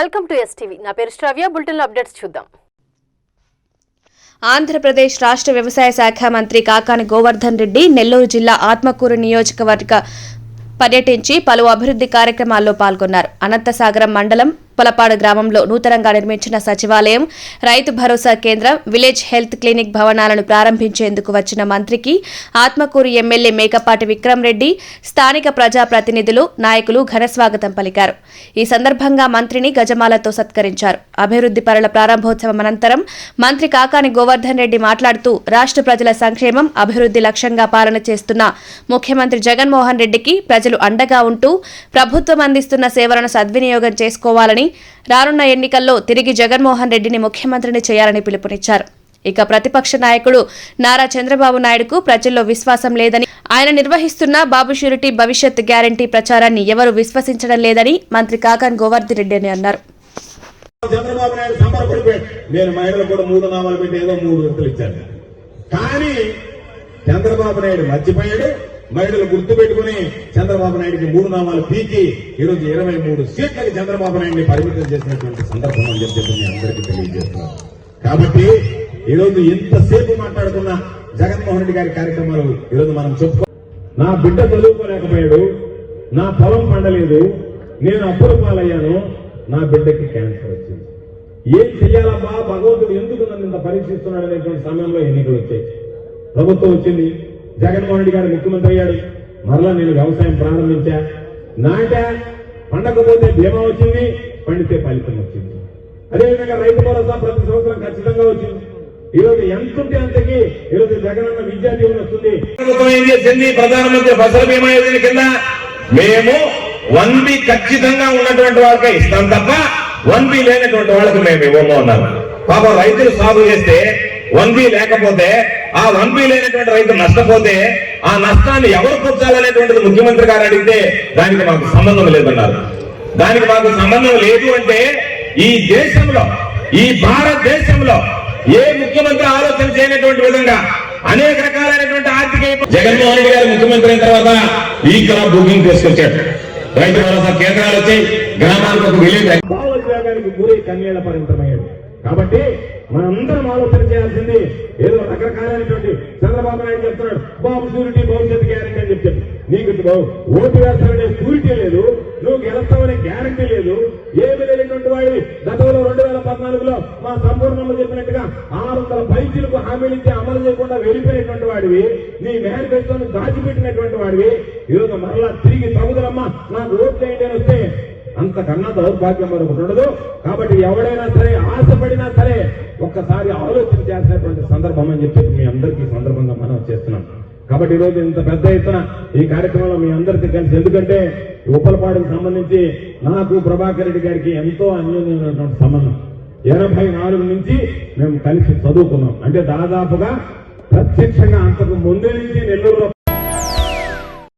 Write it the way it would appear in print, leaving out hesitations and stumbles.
Welcome to STV. నా పేరు శ్రావ్య. బులెటిన్లో అప్డేట్స్ చూద్దాం. ఆంధ్రప్రదేశ్ రాష్ట్ర వ్యవసాయ శాఖ మంత్రి కాకాని గోవర్ధన్ రెడ్డి నెల్లూరు జిల్లా ఆత్మకూరు నియోజకవర్గ పర్యటించి పలు అభివృద్ధి కార్యక్రమాల్లో పాల్గొన్నారు. అనంతసాగరం మండలం పులపాడు గ్రామంలో నూతనంగా నిర్మించిన సచివాలయం, రైతు భరోసా కేంద్రం, విలేజ్ హెల్త్ క్లినిక్ భవనాలను ప్రారంభించేందుకు వచ్చిన మంత్రికి ఆత్మకూరు ఎమ్మెల్యే మేకపాటి విక్రమ్ రెడ్డి, స్థానిక ప్రజాప్రతినిధులు, నాయకులు ఘనస్వాగతం పలికారు. ఈ సందర్భంగా మంత్రిని గజమాలతో సత్కరించారు. అభివృద్ధి పనుల ప్రారంభోత్సవం అనంతరం మంత్రి కాకాని గోవర్ధన్ రెడ్డి మాట్లాడుతూ రాష్ట్ర ప్రజల సంక్షేమం, అభివృద్ధి లక్ష్యంగా పాలన చేస్తున్న ముఖ్యమంత్రి జగన్మోహన్ రెడ్డికి ప్రజలు అండగా ఉంటూ ప్రభుత్వం అందిస్తున్న సేవలను సద్వినియోగం చేసుకోవాలని, రానున్న ఎన్నికల్లో తిరిగి జగన్మోహన్ రెడ్డిని ముఖ్యమంత్రిని చేయాలని పిలుపునిచ్చారు. ఇక ప్రతిపక్ష నాయకుడు నారా చంద్రబాబు నాయుడుకు ప్రజల్లో విశ్వాసం లేదని, ఆయన నిర్వహిస్తున్న బాబు షూరిటీ భవిష్యత్ గ్యారంటీ ప్రచారాన్ని ఎవరూ విశ్వసించడం లేదని మంత్రి కాకాని గోవర్ధన్ రెడ్డి అని అన్నారు. చంద్రబాబు నాయుడు సంబరపడిపోయాడు. నేను మహిళలు కూడా 3 నామాలు పెట్టి ఏదో 3 విడతలు ఇచ్చాను. కానీ చంద్రబాబు నాయుడు మర్చిపోయాడు. మహిళలు గుర్తు పెట్టుకుని చంద్రబాబు నాయుడికి 3 నామాలు పీకి ఈరోజు 23 సీట్లకి చంద్రబాబు నాయుడిని పరిమితం చేసినటువంటి సందర్భం అని చెప్పి మీ అందరికీ తెలియజేస్తున్నారు. కాబట్టి ఈరోజు ఎంతసేపు మాట్లాడుకున్న జగన్మోహన్ రెడ్డి గారి కార్యక్రమాలు ఈరోజు మనం చెప్పుకో. నా బిడ్డ చదువుకోలేకపోయాడు, నా పొలం పండలేదు, నేను అప్పుల పాలయ్యాను, నా బిడ్డకి క్యాన్సర్ వచ్చింది. ఏం చెయ్యాలమ్మా, భగవంతుడు ఎందుకు నన్ను ఇంత పరీక్షిస్తున్నాడు అనేటువంటి సమయంలో ఎన్నికలు వచ్చాయి, ప్రభుత్వం వచ్చింది, జగన్మోహన్ రెడ్డి గారు ముఖ్యమంత్రి అయ్యాడు. మరలా నేను వ్యవసాయం ప్రారంభించా, నాటా, పండకపోతే బీమా వచ్చింది, పండితే ఫలితం వచ్చింది. అదేవిధంగా రైతు భరోసా ప్రతి సంవత్సరం ఖచ్చితంగా వచ్చింది. ఈరోజు ఎంతుంటే అంతకి ఈరోజు జగనన్న విద్యా దీవెన వస్తుంది. ఏం చేసింది, ప్రధానమంత్రి ఫసల్ బీమా యోజన కింద మేము 1B ఖచ్చితంగా ఉన్నటువంటి వాళ్ళకే ఇస్తాం తప్ప 1B లేనటువంటి వాళ్ళకి మేము ఇవ్వము అన్నారు. పాపం రైతులు సాగు చేస్తే 1B లేకపోతే, ఆ 1B లేనటువంటి రైతు నష్టపోతే ఆ నష్టాన్ని ఎవరు పుచ్చాలనేటువంటిది ముఖ్యమంత్రి గారు అడిగితే దానికి మాకు సంబంధం లేదన్నారు. దానికి మాకు సంబంధం లేదు అంటే ఈ దేశంలో, ఈ భారతదేశంలో ఏ ముఖ్యమంత్రి ఆలోచన చేయనటువంటి విధంగా అనేక రకాలైనటువంటి ఆర్థిక జగన్మోహన్ రెడ్డి గారు ముఖ్యమంత్రి అయిన తర్వాత ఈ క్రాప్ బుకింగ్ తీసుకొచ్చాడు. రైతు భరోసా కేంద్రాలు వచ్చాయి, గ్రామాలకు ఒక విలేజ్ భావోద్వేగానికి గురి కన్యల పరిమితమయ్యాడు. కాబట్టి మనందరం ఆలోచన చేయాల్సింది ఏదో రకరకాలైనటువంటి చంద్రబాబు నాయుడు చెప్తున్నాడు బాబు షూరిటీ భవిష్యత్ గ్యారంటీ అని చెప్పి, నీకు ఓటు వేస్తామనే షూరిటీ లేదు, నువ్వు గెలుస్తామనే గ్యారంటీ లేదు, ఏమి లేనటువంటి వాడి గతంలో 2014లో మా సంపూర్ణంలో చెప్పినట్టుగా 600 పైసలకు హామీలు ఇచ్చి అమలు చేయకుండా వెళ్ళిపోయినటువంటి వాడివి, నీ మేనిఫెస్టోను దాచిపెట్టినటువంటి వాడివి, ఈరోజు మరలా తిరిగి తగుదలమ్మా నాకు ఓట్లు వేయండి అని వస్తే అంతకన్నా దౌర్భాగ్యం మరొకటి ఉండదు. కాబట్టి ఎవడైనా సరే, ఆశపడినా సరే ఒక్కసారి ఆలోచన చేసినటువంటి సందర్భం అని చెప్పి మీ అందరికీ సందర్భంగా మనం చేస్తున్నాం. కాబట్టి ఈరోజు ఇంత పెద్ద ఎత్తున ఈ కార్యక్రమంలో మీ అందరికీ కలిసి, ఎందుకంటే ఉప్పలపాడుకు సంబంధించి నాకు ప్రభాకర్ రెడ్డి గారికి ఎంతో అన్యోన్యమైనటువంటి సంబంధం. 84 నుంచి మేము కలిసి చదువుకున్నాం. అంటే దాదాపుగా ప్రత్యక్షంగా అంతకు ముందు నుంచి నెల్లూరులో